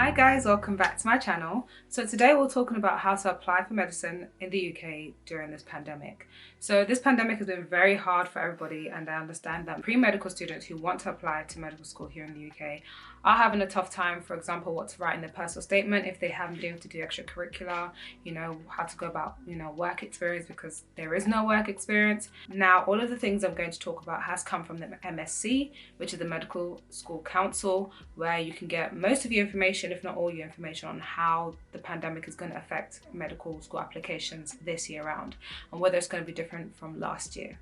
Hi guys, welcome back to my channel. So today we're talking about how to apply for medicine in the UK during this pandemic. So this pandemic has been very hard for everybody, and I understand that pre-medical students who want to apply to medical school here in the UK are having a tough time, for example, what to write in their personal statement if they haven't been able to do extracurricular, how to go about, work experience because there is no work experience. Now, all of the things I'm going to talk about has come from the MSc, which is the Medical School Council, where you can get most of your information, if not all your information, on how the pandemic is going to affect medical school applications this year round and whether it's going to be different from last year.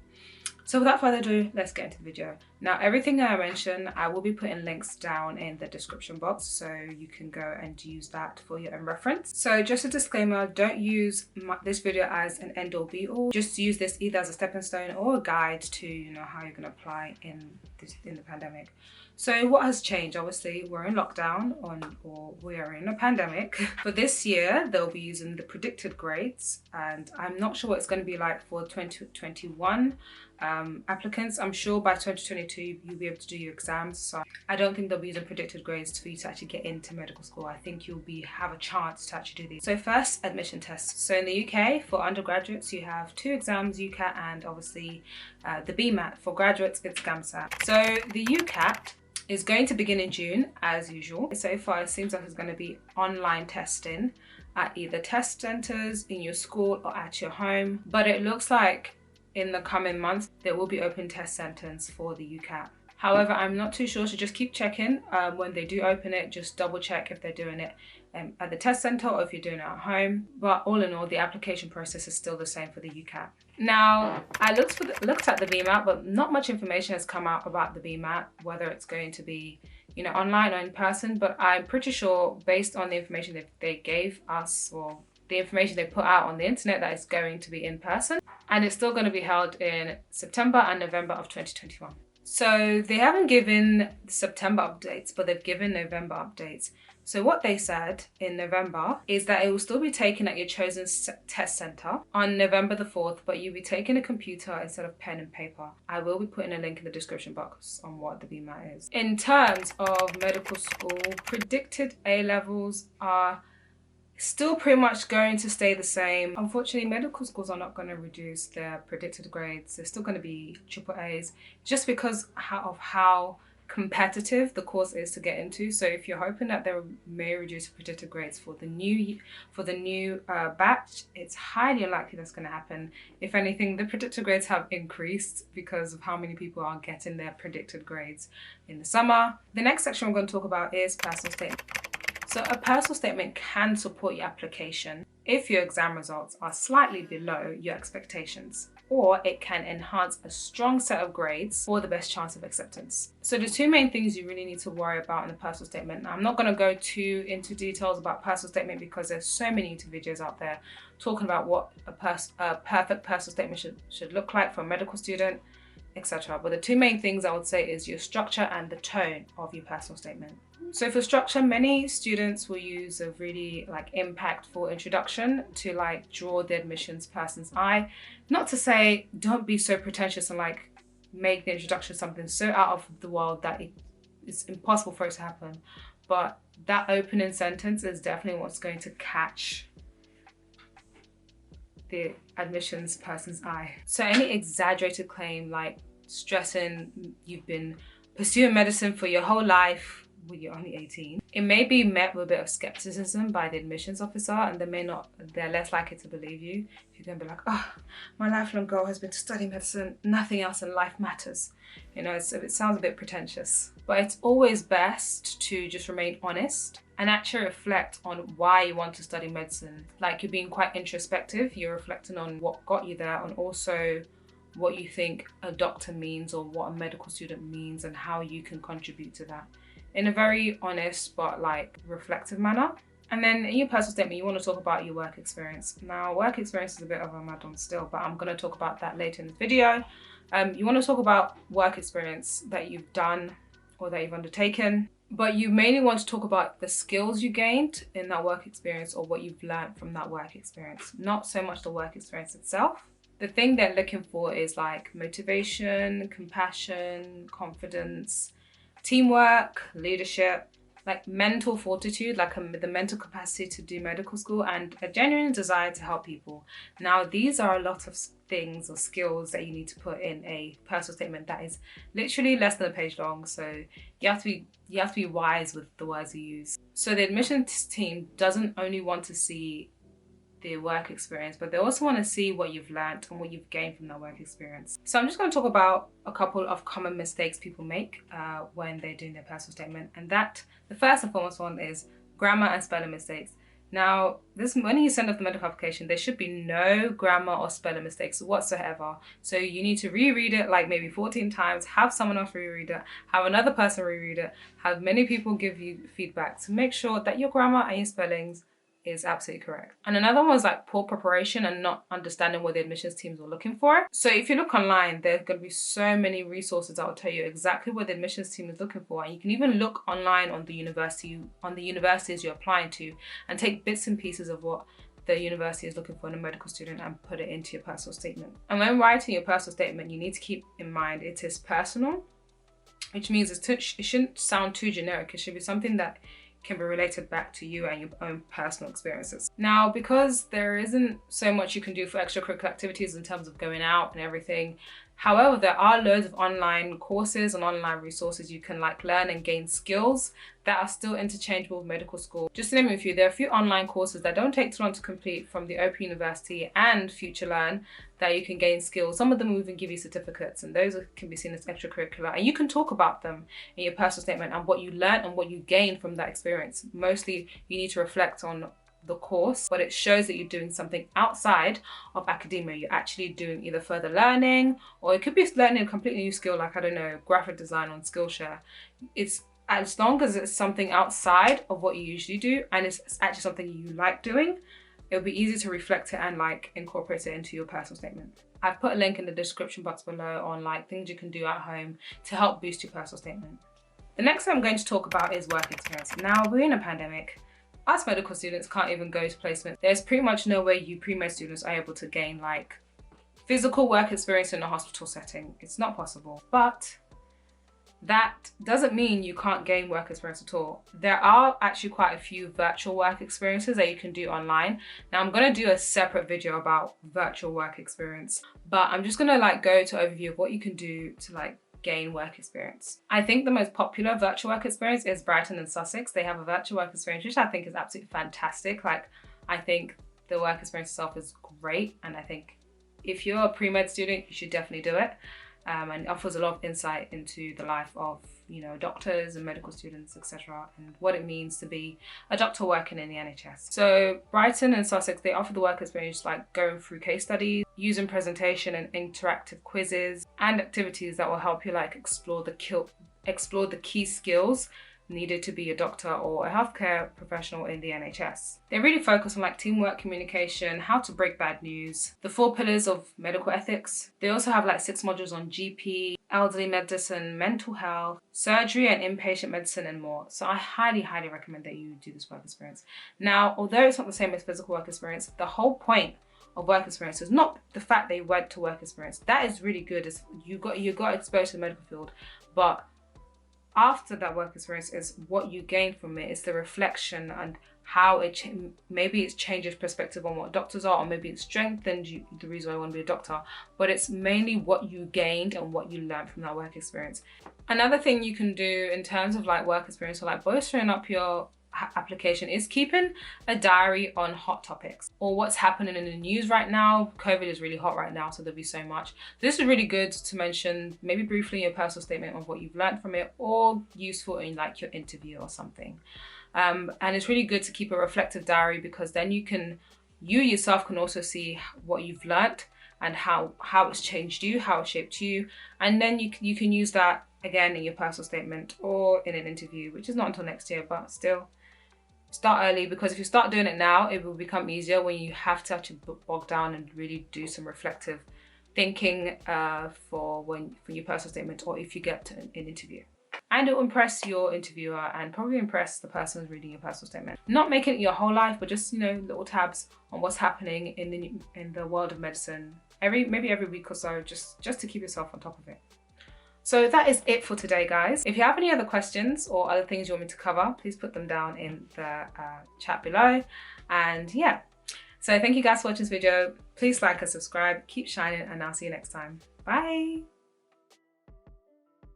So without further ado, let's get into the video. Now, everything that I mentioned, I will be putting links down in the description box so you can go and use that for your own reference. So just a disclaimer, don't use this video as an end-all be-all. Just use this either as a stepping stone or a guide to how you're going to apply in the pandemic. So what has changed? Obviously, we're in lockdown or we are in a pandemic. For this year, they'll be using the predicted grades, and I'm not sure what it's going to be like for 2021 applicants. I'm sure by 2022 you'll be able to do your exams. So I don't think they'll be using predicted grades for you to actually get into medical school. I think you'll have a chance to actually do these. So first, admission tests. So in the UK, for undergraduates, you have 2 exams, UCAT and obviously the BMAT. For graduates, it's GAMSAT. So the UCAT is going to begin in June as usual. So far it seems like it's going to be online testing at either test centres, in your school or at your home. But it looks like in the coming months there will be open test centres for the UCAT. However, I'm not too sure, so just keep checking when they do open it. Just double check if they're doing it at the test centre or if you're doing it at home. But all in all, the application process is still the same for the UCAT. Now, I looked at the BMAT, but not much information has come out about the BMAT, whether it's going to be online or in person. But I'm pretty sure, based on the information that they gave us or the information they put out on the internet, that it's going to be in person, and it's still going to be held in September and November of 2021. So they haven't given September updates, but they've given November updates. So what they said in November is that it will still be taken at your chosen test centre on November the 4th, but you'll be taking a computer instead of pen and paper. I will be putting a link in the description box on what the BMAT is. In terms of medical school, predicted A-levels are still pretty much going to stay the same. Unfortunately, medical schools are not going to reduce their predicted grades. They're still going to be AAAs just because of how competitive the course is to get into. So if you're hoping that they may reduce predicted grades for the new batch, it's highly unlikely that's going to happen. If anything, the predicted grades have increased because of how many people are getting their predicted grades in the summer. The next section we're going to talk about is personal statement. So a personal statement can support your application if your exam results are slightly below your expectations, or it can enhance a strong set of grades for the best chance of acceptance. So the 2 main things you really need to worry about in the personal statement. Now, I'm not going to go too into details about personal statement because there's so many YouTube videos out there talking about what a perfect personal statement should look like for a medical student, etc. But the 2 main things I would say is your structure and the tone of your personal statement. So for structure, many students will use a really impactful introduction to draw the admissions person's eye. Not to say don't be so pretentious and make the introduction something so out of the world that it's impossible for it to happen. But that opening sentence is definitely what's going to catch the admissions person's eye. So any exaggerated claim like stressing you've been pursuing medicine for your whole life when you're only 18, it may be met with a bit of skepticism by the admissions officer, and they're less likely to believe you. You're going to be like, oh, my lifelong goal has been to study medicine, nothing else in life matters. So it sounds a bit pretentious, but it's always best to just remain honest and actually reflect on why you want to study medicine. You're being quite introspective, you're reflecting on what got you there and also what you think a doctor means or what a medical student means and how you can contribute to that in a very honest but reflective manner. And then in your personal statement, you want to talk about your work experience. Now, work experience is a bit of a mad-on still, but I'm going to talk about that later in this video. You want to talk about work experience that you've done or that you've undertaken, but you mainly want to talk about the skills you gained in that work experience or what you've learned from that work experience, not so much the work experience itself. The thing they're looking for is motivation, compassion, confidence, teamwork, leadership, like mental fortitude, like the mental capacity to do medical school, and a genuine desire to help people. Now, these are a lot of things or skills that you need to put in a personal statement that is literally less than a page long. So you have to be wise with the words you use. So the admissions team doesn't only want to see the work experience, but they also want to see what you've learned and what you've gained from that work experience. So I'm just going to talk about a couple of common mistakes people make when they're doing their personal statement. And that, the first and foremost one is grammar and spelling mistakes. Now, when you send off the medical application, there should be no grammar or spelling mistakes whatsoever. So you need to reread it like maybe 14 times, have someone else reread it, have another person reread it, have many people give you feedback to make sure that your grammar and your spellings is absolutely correct. And another one was like poor preparation and not understanding what the admissions teams were looking for. So if you look online, there's going to be so many resources that will tell you exactly what the admissions team is looking for. And you can even look online on the universities you're applying to and take bits and pieces of what the university is looking for in a medical student and put it into your personal statement. And when writing your personal statement, you need to keep in mind it is personal, which means it shouldn't sound too generic. It should be something that can be related back to you and your own personal experiences. Now, because there isn't so much you can do for extracurricular activities in terms of going out and everything, however, there are loads of online courses and online resources you can like learn and gain skills that are still interchangeable with medical school. Just to name a few, there are a few online courses that don't take too long to complete from the Open University and Future Learn that you can gain skills. Some of them will even give you certificates, and those can be seen as extracurricular. And you can talk about them in your personal statement and what you learned and what you gained from that experience. Mostly, you need to reflect on the course, but it shows that you're doing something outside of academia. You're actually doing either further learning, or it could be learning a completely new skill, like, I don't know, graphic design on Skillshare. It's as long as it's something outside of what you usually do and it's actually something you like doing, it'll be easy to reflect it and like incorporate it into your personal statement. I've put a link in the description box below on like things you can do at home to help boost your personal statement. The next thing I'm going to talk about is work experience. Now, we're in a pandemic. Us medical students can't even go to placement. There's pretty much no way you pre-med students are able to gain like physical work experience in a hospital setting. It's not possible. But that doesn't mean you can't gain work experience at all. There are actually quite a few virtual work experiences that you can do online. Now, I'm going to do a separate video about virtual work experience, but I'm just going to like go to overview of what you can do to like gain work experience. I think the most popular virtual work experience is Brighton and Sussex. They have a virtual work experience, which I think is absolutely fantastic. Like, I think the work experience itself is great, and I think if you're a pre-med student, you should definitely do it. And it offers a lot of insight into the life of, you know, doctors and medical students, etc., and what it means to be a doctor working in the NHS. So Brighton and Sussex, they offer the work experience like going through case studies, using presentation and interactive quizzes, and activities that will help you like explore the key skills needed to be a doctor or a healthcare professional in the NHS. They really focus on like teamwork, communication, how to break bad news, the 4 pillars of medical ethics. They also have like 6 modules on GP, elderly medicine, mental health, surgery and inpatient medicine, and more. So I highly, highly recommend that you do this work experience. Now, although it's not the same as physical work experience, the whole point of work experience is not the fact they went to work experience. That is really good. You got exposed to the medical field, but after that work experience is what you gain from it. It's the reflection and how maybe it's changed your perspective on what doctors are, or maybe it's strengthened the reason why I want to be a doctor, but it's mainly what you gained and what you learned from that work experience. Another thing you can do in terms of like work experience or like bolstering up your application is keeping a diary on hot topics or what's happening in the news right now. COVID is really hot right now, so there'll be so much. So this is really good to mention, maybe briefly in your personal statement of what you've learned from it, or useful in like your interview or something. And it's really good to keep a reflective diary, because then you yourself can also see what you've learned and how it's changed you, how it shaped you, and then you can use that again in your personal statement or in an interview, which is not until next year, but still. Start early, because if you start doing it now, it will become easier when you have to actually bog down and really do some reflective thinking for your personal statement, or if you get to an interview. And it will impress your interviewer and probably impress the person who's reading your personal statement. Not making it your whole life, but just, you know, little tabs on what's happening in the world of medicine maybe every week or so, just to keep yourself on top of it. So that is it for today, guys. If you have any other questions or other things you want me to cover, please put them down in the chat below. And yeah, so thank you guys for watching this video. Please like and subscribe, keep shining, and I'll see you next time. Bye.